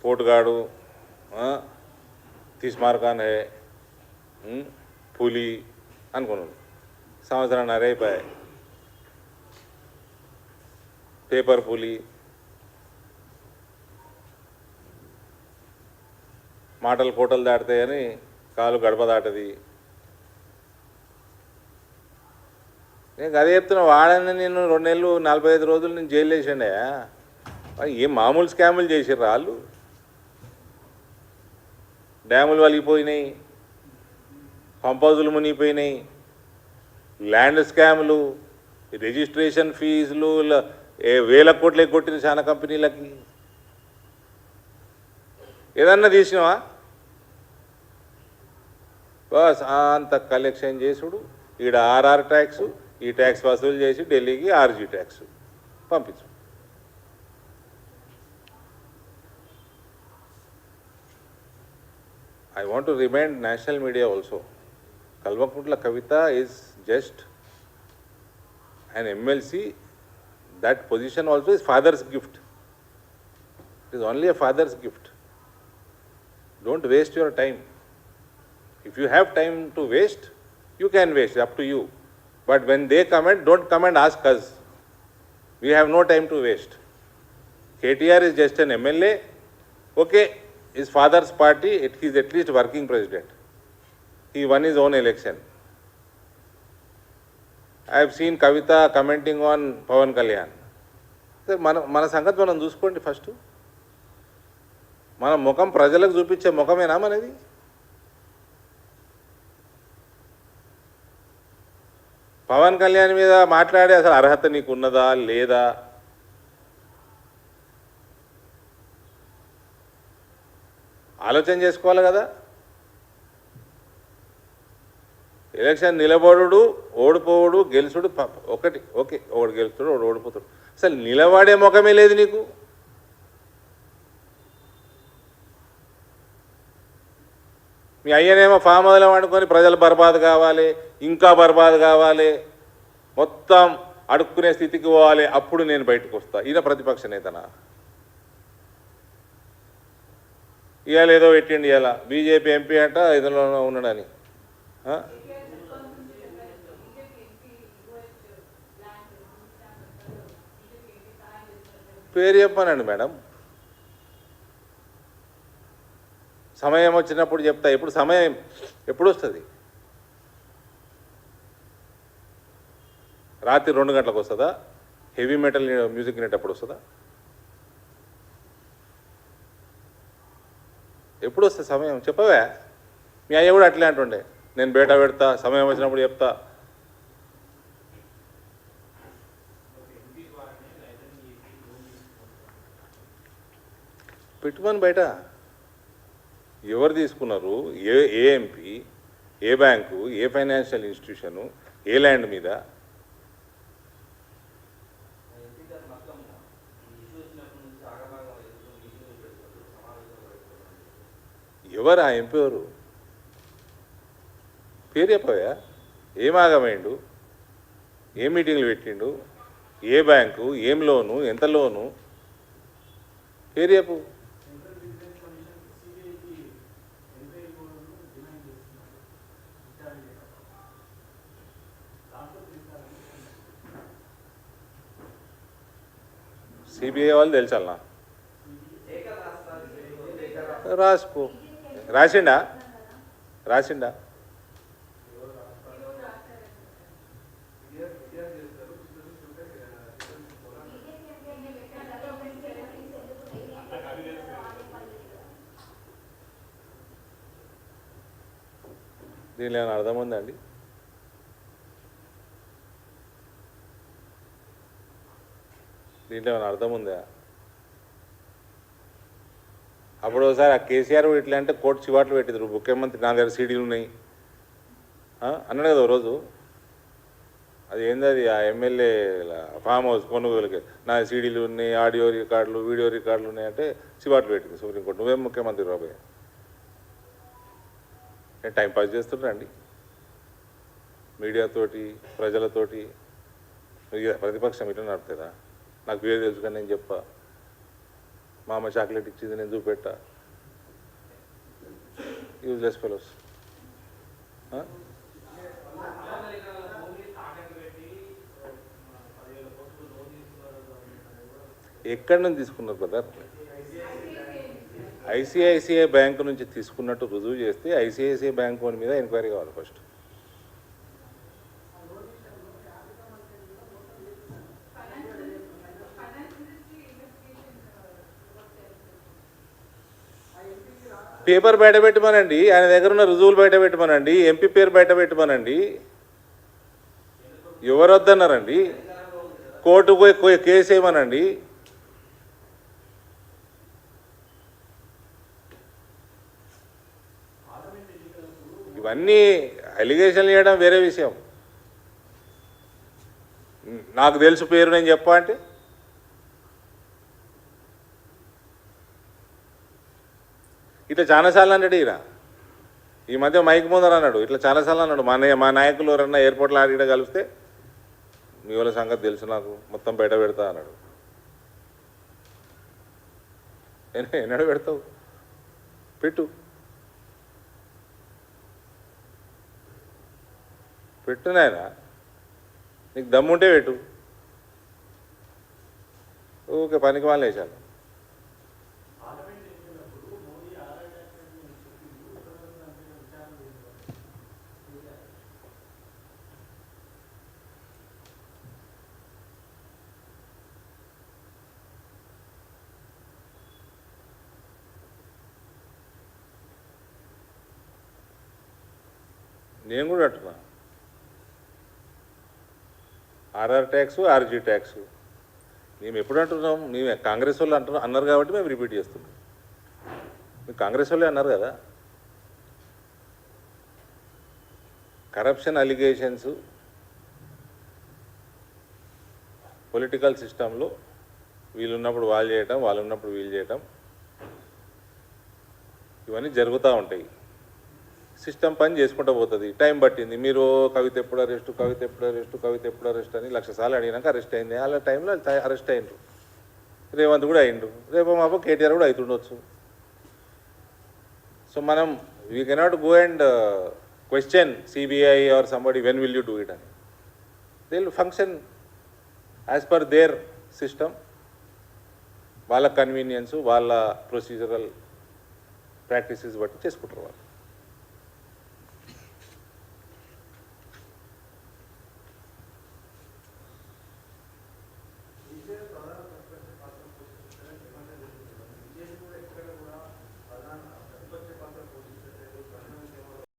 పోటుగాడు, తీస్మార్కాన్ హే, పులి అనుకున్నాడు. సంవత్సరాన్నర అయిపోయాయి. పేపర్ పులి, మాటలు కోటలు దాటుతాయని కాలు గడప దాటది. నేను అదే చెప్తున్నా, వాడని నేను 2 నెలలు 45 రోజులు నేను జైలు వేసాడే. ఏం మామూలు స్కాములు చేసిర్రు వాళ్ళు. డ్యాములు వలిగిపోయినాయి, పంపౌజులు మునిగిపోయినాయి, ల్యాండ్ స్కాములు, రిజిస్ట్రేషన్ ఫీజులు వేల కోట్లు ఎగ్గొట్టిన చాలా కంపెనీలకి. ఏదన్నా తీసినావా? బస్ అంత కలెక్షన్ చేసుడు. ఈడ ఆర్ఆర్ ట్యాక్స్, ఈ ట్యాక్స్ వసూలు చేసి ఢిల్లీకి ఆర్జీ ట్యాక్స్ పంపించు. I want to remind national media also, Kalvakuntla Kavita is just an MLC. That position also is father's gift. It is only a father's gift. Don't waste your time. If you have time to waste, you can waste, up to you. But when they comment, don't come and ask us. We have no time to waste. KTR is just an MLA. Okay, his father's party, he is at least working president. He won his own election. I have seen Kavita commenting on Pawan Kalyan. మన సంగతి మనం చూసుకోండి first. మన ముఖం ప్రజలకు చూపించే ముఖమేనా మనది? పవన్ కళ్యాణ్ మీద మాట్లాడే అసలు అర్హత నీకు ఉన్నదా లేదా? ఆలోచన చేసుకోవాలి కదా. ఎలక్షన్ నిలబడు, ఓడిపోవడు, గెలుచుడు ఒకటి. ఓకే, ఒకడు గెలుస్తాడు, ఒకడు ఓడిపోతాడు. అసలు నిలబడే ముఖమే లేదు నీకు. మీ అయ్యనేమో ఫామ్ హౌస్లో వండుకొని ప్రజలు బర్బాద్ కావాలి, ఇంకా బర్బాద్ కావాలి, మొత్తం అడుక్కునే స్థితికి పోవాలి, అప్పుడు నేను బయటకు వస్తా. ఈయన ప్రతిపక్ష నేతనా? ఇవాళ ఏదో పెట్టిండి, ఇవాళ బీజేపీ ఎంపీ అంట ఇదిలో ఉన్నాడని. పేరు చెప్పానండి మేడం. సమయం వచ్చినప్పుడు చెప్తా. ఎప్పుడు సమయం ఎప్పుడు వస్తుంది? రాత్రి 2 గంటలకు వస్తుందా? హెవీ మెటల్ మ్యూజిక్ వినేటప్పుడు వస్తుందా? ఎప్పుడు వస్తుంది సమయం? చెప్పవే. మీ అయ్య కూడా అట్లే అంటుండే, నేను బేటా పెడతా, సమయం వచ్చినప్పుడు చెప్తా. పెట్టుమని బయట ఎవరు తీసుకున్నారు? ఏ ఎంపీ, ఏ బ్యాంకు, ఏ ఫైనాన్షియల్ ఇన్స్టిట్యూషను, ఏ ల్యాండ్ మీద? ఎవరు ఆ ఎంపీ? ఎవరు? పేరు చెప్పవా? ఏం ఆగమైండు, ఏ మీటింగ్లు పెట్టిండు, ఏ బ్యాంకు, ఏం లోను, ఎంత లోను, పేరు చెప్పు. సిబిఐ వాళ్ళు తెలుసా? రాసుకో. రాసిండా? దీనిలో ఏమైనా అర్థం ఉందండి? దీంట్లో ఏమైనా అర్థం ఉందా? అప్పుడు ఒకసారి ఆ కేసీఆర్ ఇట్లా అంటే కోర్టు చివాట్లు పెట్టింది, ముఖ్యమంత్రి నా దగ్గర సీడీలు ఉన్నాయి అన్నాడు కదా రోజు. అది ఏంది? అది ఆ ఎమ్మెల్యే ఫామ్ హౌస్ కొనుగోలుకి నా సీడీలు ఉన్నాయి, ఆడియో రికార్డులు, వీడియో రికార్డులు ఉన్నాయంటే చివాట్లు పెట్టింది సుప్రీంకోర్టు. నువ్వేం ముఖ్యమంత్రి రాబోయే? నేను టైంపాస్ చేస్తున్నాండి మీడియాతోటి, ప్రజలతోటి. ప్రతిపక్షం ఇట్లా నడుతుందా? నాకు పేరు తెలుసు కానీ నేను చెప్పా. మా అమ్మ చాక్లెట్ ఇచ్చింది నేను చూపెట్టా. Useless fellows. ఎక్కడి నుంచి తీసుకున్నారు బ్రదర్? ఐసిఐసిఐ బ్యాంకు నుంచి తీసుకున్నట్టు రుజువు చేస్తే ఐసిఐసిఐ బ్యాంకు మీద ఎంక్వైరీ కావాలి ఫస్ట్. పేపర్ బయట పెట్టమనండి, ఆయన దగ్గర ఉన్న రుజువులు బయట పెట్టమనండి, ఎంపీ పేరు బయట పెట్టమనండి. ఎవరు వద్దన్నారండి? కోర్టుకు పోయి కేసు వేయమనండి. ఇవన్నీ అలిగేషన్లు చేయడం వేరే విషయం. నాకు తెలుసు పేరు నేను చెప్పా అంటే ఇట్లా చాలాసార్లు అన్నాడు ఈయన. ఈ మధ్య మైక్ ముందర అన్నాడు, ఇట్లా చాలాసార్లు అన్నాడు. మా నాయకులు ఎవరన్నా ఎయిర్పోర్ట్లో ఆడిడ కలిస్తే మీ వాళ్ళ సంగతి తెలుసు నాకు, మొత్తం బయట పెడతా అన్నాడు. ఎన్నడూ పెడతావు? పెట్టు పెట్టు నాయన, నీకు దమ్ముంటే పెట్టు. ఓకే, పనికి వాళ్ళు వేసాను. నేను కూడా అంటున్నా, ఆర్ఆర్ ట్యాక్స్, ఆర్జీ ట్యాక్స్ మేము ఎప్పుడు అంటున్నాం? మేము కాంగ్రెస్ వాళ్ళు అన్నారు కాబట్టి మేము రిపీట్ చేస్తున్నాం. మీరు కాంగ్రెస్ వాళ్ళే అన్నారు కదా. కరప్షన్ అలిగేషన్స్ పొలిటికల్ సిస్టంలో వీళ్ళు ఉన్నప్పుడు వాళ్ళు చేయటం, వాళ్ళు ఉన్నప్పుడు వీళ్ళు చేయటం, ఇవన్నీ జరుగుతూ ఉంటాయి. సిస్టమ్ పని చేసుకుంటూ పోతుంది. టైం పట్టింది. మీరు కవిత ఎప్పుడు అరెస్టు, కవిత ఎప్పుడు అరెస్టు, కవిత ఎప్పుడు అరెస్ట్ అని 1,00,000 సార్లు అడిగినాక అరెస్ట్ అయింది. అలా టైంలో అరెస్ట్ అయ్యిండ్రు. రేవంత్ కూడా అయిండు, రేపు మాపు కేటీఆర్ కూడా అవుతుండొచ్చు. సో మనం we cannot go and question CBI or somebody when will you do it అని. They will function as per their system. వాళ్ళ కన్వీనియన్స్, వాళ్ళ ప్రొసీజరల్ ప్రాక్టీసెస్ బట్టి చేసుకుంటారు వాళ్ళు.